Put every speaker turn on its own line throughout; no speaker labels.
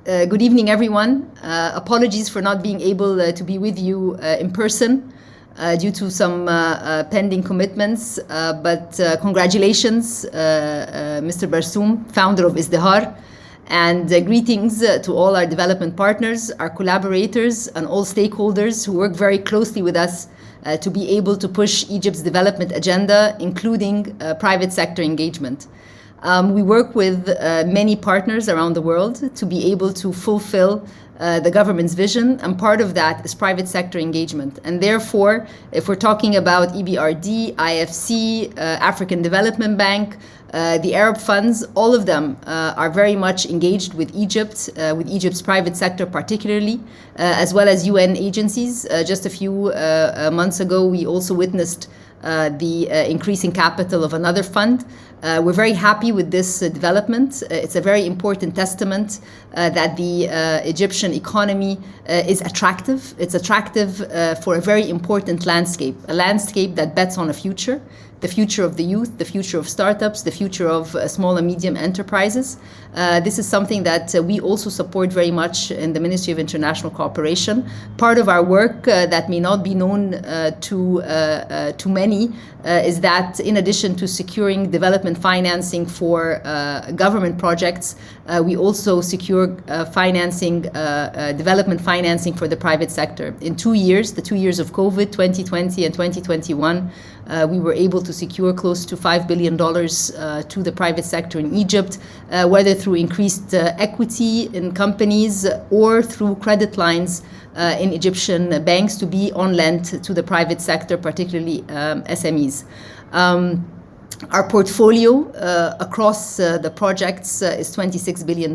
Good evening, everyone. Apologies for not being able to be with you in person due to some pending commitments, but congratulations, Mr. Barsoum, founder of ازدهار, and greetings to all our development partners, our collaborators, and all stakeholders who work very closely with us to be able to push Egypt's development agenda, including private sector engagement. We work with many partners around the world to be able to fulfill the government's vision, and part of that is private sector engagement. And therefore, if we're talking about EBRD, IFC, African Development Bank, the Arab funds, all of them are very much engaged with Egypt's private sector particularly, as well as UN agencies. Just a few months ago, we also witnessed the increasing capital of another fund. We're very happy with this development. It's a very important testament that the Egyptian economy is attractive. It's attractive for a very important landscape, a landscape that bets on a future, the future of the youth, the future of startups, the future of small and medium enterprises. This is something that we also support very much in the Ministry of International Cooperation. Part of our work that may not be known to many is that in addition to securing development financing for government projects, we also secure development financing for the private sector. In 2 years, the 2 years of COVID, 2020 and 2021, we were able to secure close to $5 billion to the private sector in Egypt, whether through increased equity in companies or through credit lines in Egyptian banks to be on lent to the private sector, particularly SMEs. Our portfolio across the projects is $26 billion.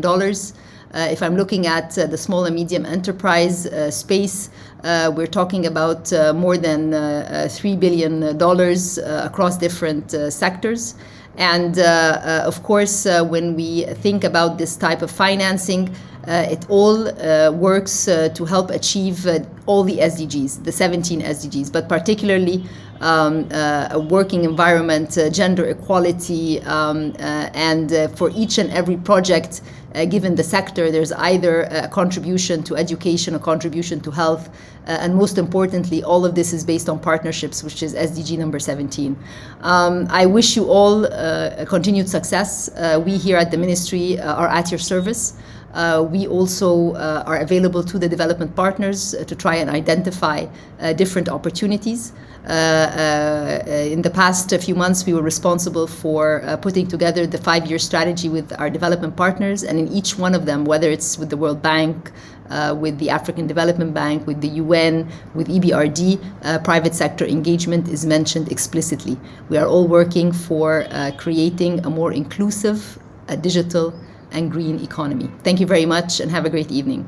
If I'm looking at the small and medium enterprise space, we're talking about more than $3 billion across different sectors. And of course, when we think about this type of financing, it all works to help achieve all the SDGs, the 17 SDGs, but particularly a working environment, gender equality, and for each and every project, given the sector, there's either a contribution to education, a contribution to health, and most importantly, all of this is based on partnerships, which is SDG number 17. I wish you all continued success. We here at the Ministry are at your service. We also are available to the development partners to try and identify different opportunities. In the past few months, we were responsible for putting together the 5-year strategy with our development partners, and in each one of them, whether it's with the World Bank, with the African Development Bank, with the UN, with EBRD, private sector engagement is mentioned explicitly. We are all working for creating a more inclusive, digital, and green economy. Thank you very much and have a great evening.